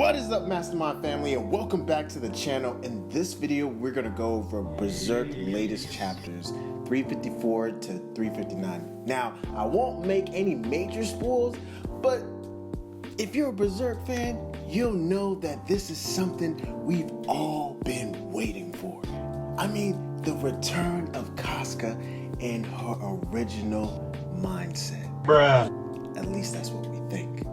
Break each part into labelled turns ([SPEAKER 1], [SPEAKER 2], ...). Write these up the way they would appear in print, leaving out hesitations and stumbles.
[SPEAKER 1] What is up, Mastermind family, and welcome back to the channel. In this video, we're gonna go over Berserk latest chapters 354 to 359. Now, I won't make any major spoils, but if you're a Berserk fan, you'll know that this is something we've all been waiting for. I mean, the return of Casca and her original mindset.
[SPEAKER 2] Bruh.
[SPEAKER 1] At least that's what we think.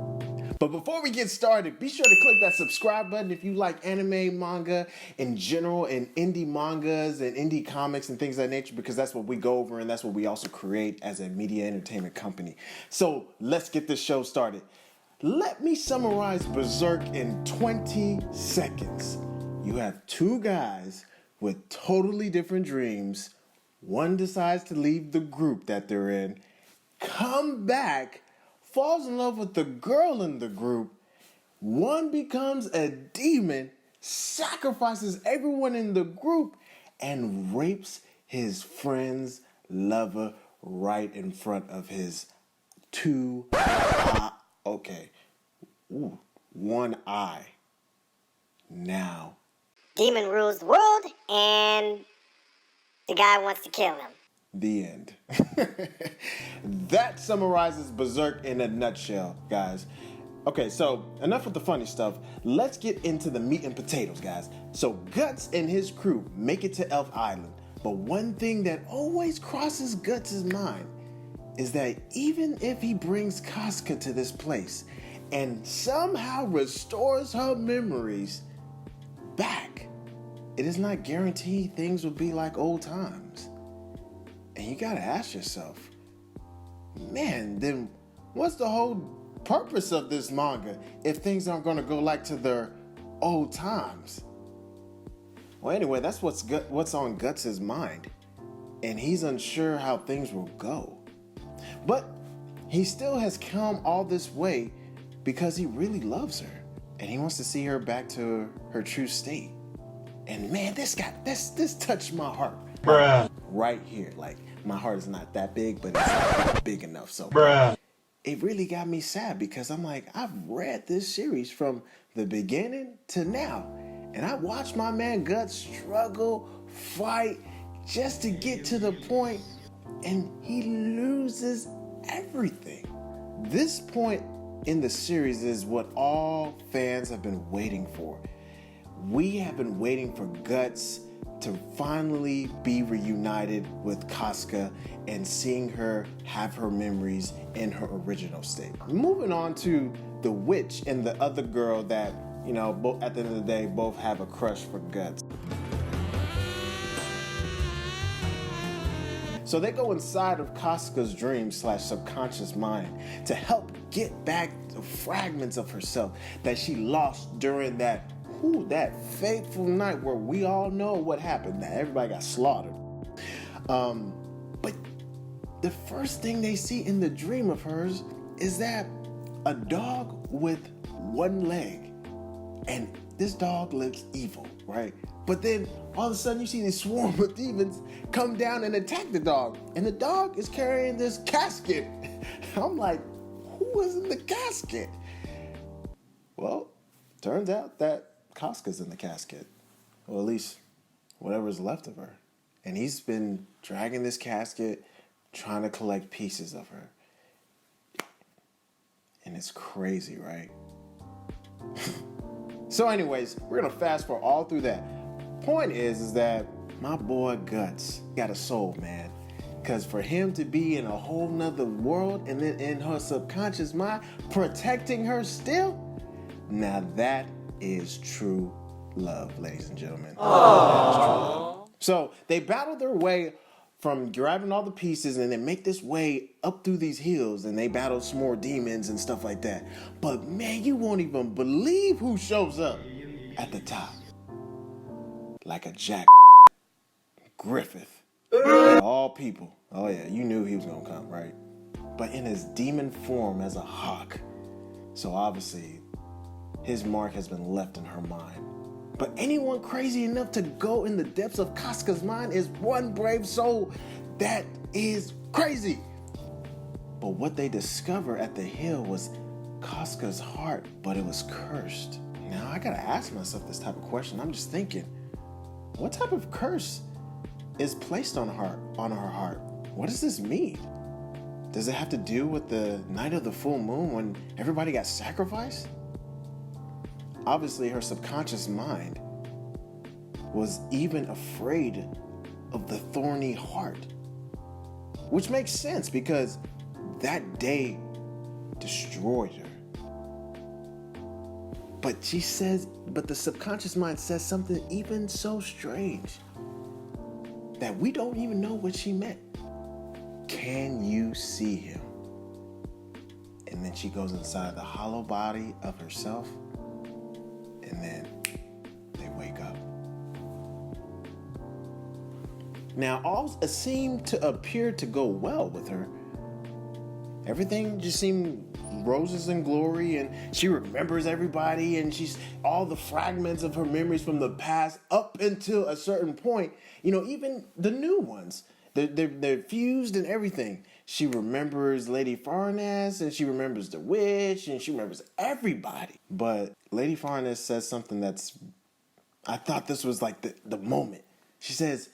[SPEAKER 1] But before we get started, be sure to click that subscribe button if you like anime, manga in general, and indie mangas and indie comics and things of that nature, because that's what we go over and that's what we also create as a media entertainment company. So let's get this show started. Let me summarize Berserk in 20 seconds. You have two guys with totally different dreams. One decides to leave the group that they're in, come back, falls in love with the girl in the group. One becomes a demon, sacrifices everyone in the group, and rapes his friend's lover right in front of his one eye. Now,
[SPEAKER 3] demon rules the world, and the guy wants to kill him.
[SPEAKER 1] The end. That summarizes Berserk in a nutshell, guys. Okay, so enough with the funny stuff. Let's get into the meat and potatoes, guys. So Guts and his crew make it to Elf Island, but one thing that always crosses Guts' mind is that even if he brings Casca to this place and somehow restores her memories back, it is not guaranteed things will be like old times. And you gotta ask yourself, man, then what's the whole purpose of this manga if things aren't gonna go like to their old times? Well, anyway, that's what's on Guts' mind. And he's unsure how things will go. But he still has come all this way because he really loves her. And he wants to see her back to her true state. And man, this touched my heart.
[SPEAKER 2] Bruh.
[SPEAKER 1] Right here. Like, my heart is not that big, but it's big enough. So
[SPEAKER 2] Bruh.
[SPEAKER 1] It really got me sad because I'm like, I've read this series from the beginning to now. And I watched my man Guts struggle, fight, just to get to the point, and he loses everything. This point in the series is what all fans have been waiting for. We have been waiting for Guts to finally be reunited with Casca and seeing her have her memories in her original state. Moving on to the witch and the other girl that, you know, both at the end of the day, both have a crush for Guts. So they go inside of Casca's dream / subconscious mind to help get back the fragments of herself that she lost during that fateful night where we all know what happened, that everybody got slaughtered. But the first thing they see in the dream of hers is that a dog with one leg, and this dog looks evil, right? But then all of a sudden you see this swarm of demons come down and attack the dog, and the dog is carrying this casket. I'm like, who is in the casket? Well, turns out that Casca's in the casket, or at least whatever's left of her. And he's been dragging this casket, trying to collect pieces of her. And it's crazy, right? So anyways, we're gonna fast forward all through that. Point is that my boy Guts got a soul, man. Because for him to be in a whole nother world and then in her subconscious mind, protecting her still, now that is true love, ladies and gentlemen. Aww. So they battle their way from grabbing all the pieces and then make this way up through these hills, and they battle some more demons and stuff like that. But man, you won't even believe who shows up at the top. Like a jack Griffith. Of all people. Oh yeah, you knew he was gonna come, right? But in his demon form as a hawk. So obviously, his mark has been left in her mind. But anyone crazy enough to go in the depths of Casca's mind is one brave soul that is crazy. But what they discover at the hill was Casca's heart, but it was cursed. Now I gotta ask myself this type of question. I'm just thinking, what type of curse is placed on her heart? What does this mean? Does it have to do with the night of the full moon when everybody got sacrificed? Obviously, her subconscious mind was even afraid of the thorny heart, which makes sense because that day destroyed her. But the subconscious mind says something even so strange that we don't even know what she meant. Can you see him? And then she goes inside the hollow body of herself, and then they wake up. Now, all seemed to appear to go well with her. Everything just seemed roses and glory, and she remembers everybody, and she's all the fragments of her memories from the past up until a certain point. Even the new ones, they're fused and everything. She remembers Lady Farness, and she remembers the witch, and she remembers everybody. But Lady Farness says something I thought this was like the moment. She says,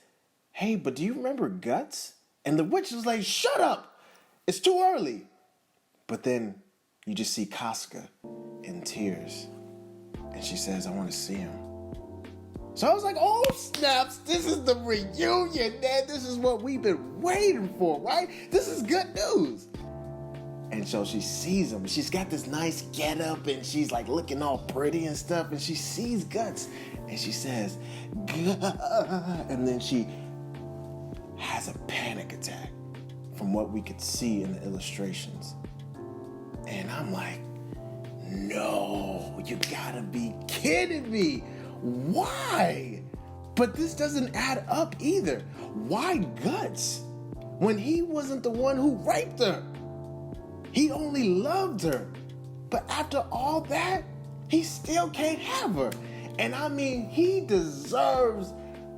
[SPEAKER 1] "Hey, but do you remember Guts?" And the witch was like, "Shut up! It's too early." But then you just see Casca in tears. And she says, "I want to see him." So I was like, oh snaps, this is the reunion, man. This is what we've been waiting for, right? This is good news. And so she sees him. She's got this nice getup, and she's like looking all pretty and stuff. And she sees Guts, and she says, "Guts." And then she has a panic attack from what we could see in the illustrations. And I'm like, no, you gotta be kidding me. Why? But this doesn't add up either. Why Guts? When he wasn't the one who raped her. He only loved her. But after all that, he still can't have her. And I mean, he deserves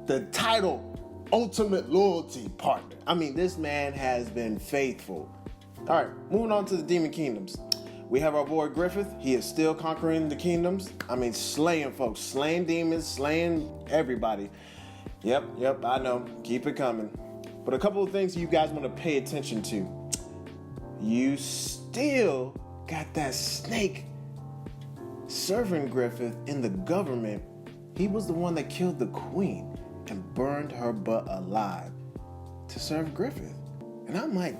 [SPEAKER 1] the title Ultimate Loyalty Partner. I mean, this man has been faithful. All right, moving on to the Demon Kingdoms. We have our boy Griffith. He is still conquering the kingdoms. I mean, slaying folks, slaying demons, slaying everybody. Yep, I know. Keep it coming. But a couple of things you guys want to pay attention to. You still got that snake serving Griffith in the government. He was the one that killed the queen and burned her butt alive to serve Griffith. And I'm like,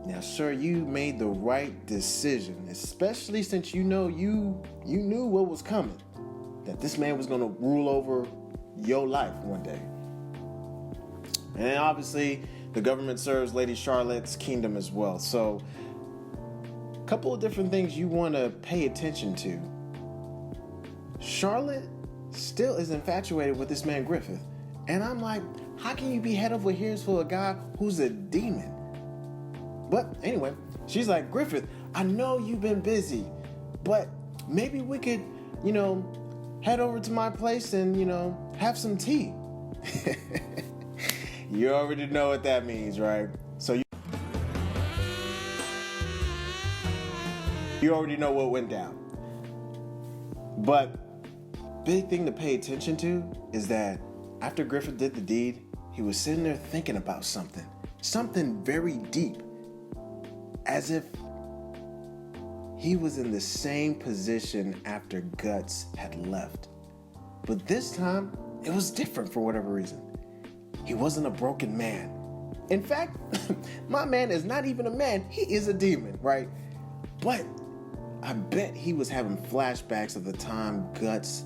[SPEAKER 1] Now, sir, you made the right decision, especially since you knew what was coming, that this man was going to rule over your life one day. And obviously, the government serves Lady Charlotte's kingdom as well. So, a couple of different things you want to pay attention to. Charlotte still is infatuated with this man Griffith. And I'm like, how can you be head over heels for a guy who's a demon? But anyway, she's like, "Griffith, I know you've been busy, but maybe we could, head over to my place and, have some tea." You already know what that means, right? So you already know what went down. But big thing to pay attention to is that after Griffith did the deed, he was sitting there thinking about something very deep. As if he was in the same position after Guts had left. But this time, it was different for whatever reason. He wasn't a broken man. In fact, my man is not even a man. He is a demon, right? But I bet he was having flashbacks of the time Guts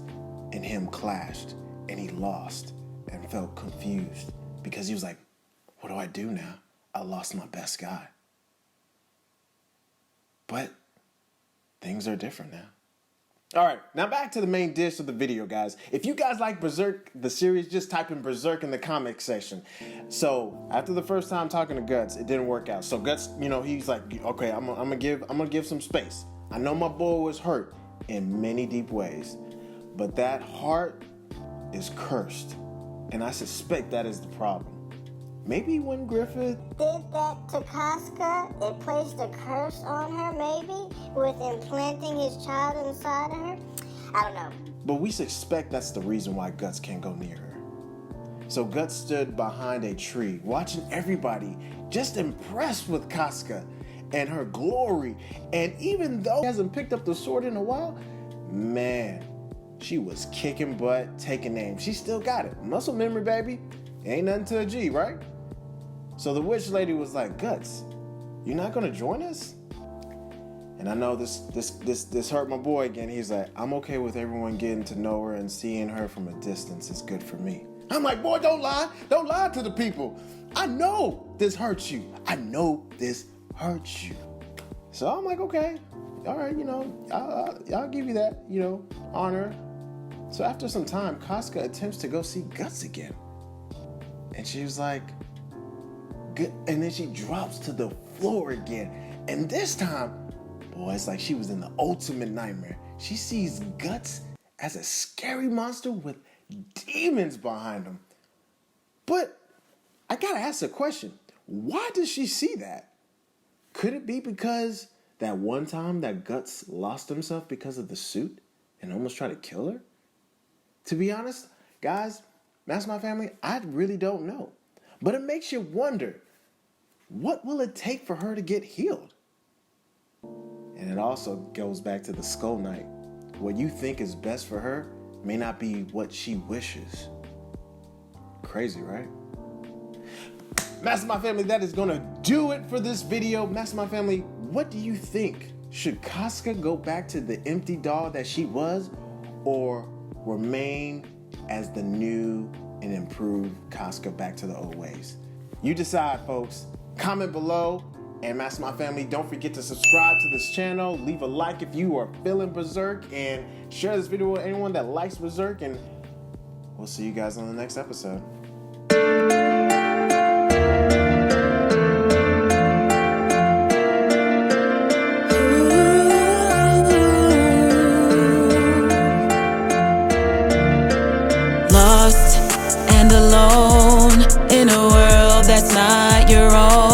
[SPEAKER 1] and him clashed and he lost and felt confused because he was like, what do I do now? I lost my best guy. But things are different now. All right, now back to the main dish of the video, guys. If you guys like Berserk, the series, just type in Berserk in the comment section. So after the first time talking to Guts, it didn't work out. So Guts, he's like, okay, I'm gonna give some space. I know my boy was hurt in many deep ways, but that heart is cursed, and I suspect that is the problem. Maybe when Griffith
[SPEAKER 3] did that to Casca, it placed a curse on her, maybe, with implanting his child inside of her. I don't know.
[SPEAKER 1] But we suspect that's the reason why Guts can't go near her. So Guts stood behind a tree, watching everybody, just impressed with Casca and her glory. And even though he hasn't picked up the sword in a while, man, she was kicking butt, taking aim. She still got it. Muscle memory, baby. Ain't nothing to a G, right? So the witch lady was like, Guts, you're not gonna join us? And I know this hurt my boy again. He's like, I'm okay with everyone getting to know her and seeing her from a distance is good for me. I'm like, boy, don't lie. Don't lie to the people. I know this hurts you. I know this hurts you. So I'm like, okay, all right, I'll give you that, honor. So after some time, Casca attempts to go see Guts again. And she was like, good. And then she drops to the floor again. And this time, boy, it's like she was in the ultimate nightmare. She sees Guts as a scary monster with demons behind him. But I gotta ask a question. Why does she see that? Could it be because that one time that Guts lost himself because of the suit and almost tried to kill her? To be honest, guys, Mastermind family, I really don't know. But it makes you wonder, what will it take for her to get healed? And it also goes back to the Skull Knight. What you think is best for her may not be what she wishes. Crazy, right? Mastermind family, that is gonna do it for this video. Mastermind family, what do you think? Should Casca go back to the empty doll that she was, or remain as the new and improved Casca back to the old ways? You decide, folks. Comment below. And Mastermind family, don't forget to subscribe to this channel. Leave a like if you are feeling Berserk, and share this video with anyone that likes Berserk, and we'll see you guys on the next episode.
[SPEAKER 2] Lost and alone in a world that's not your own.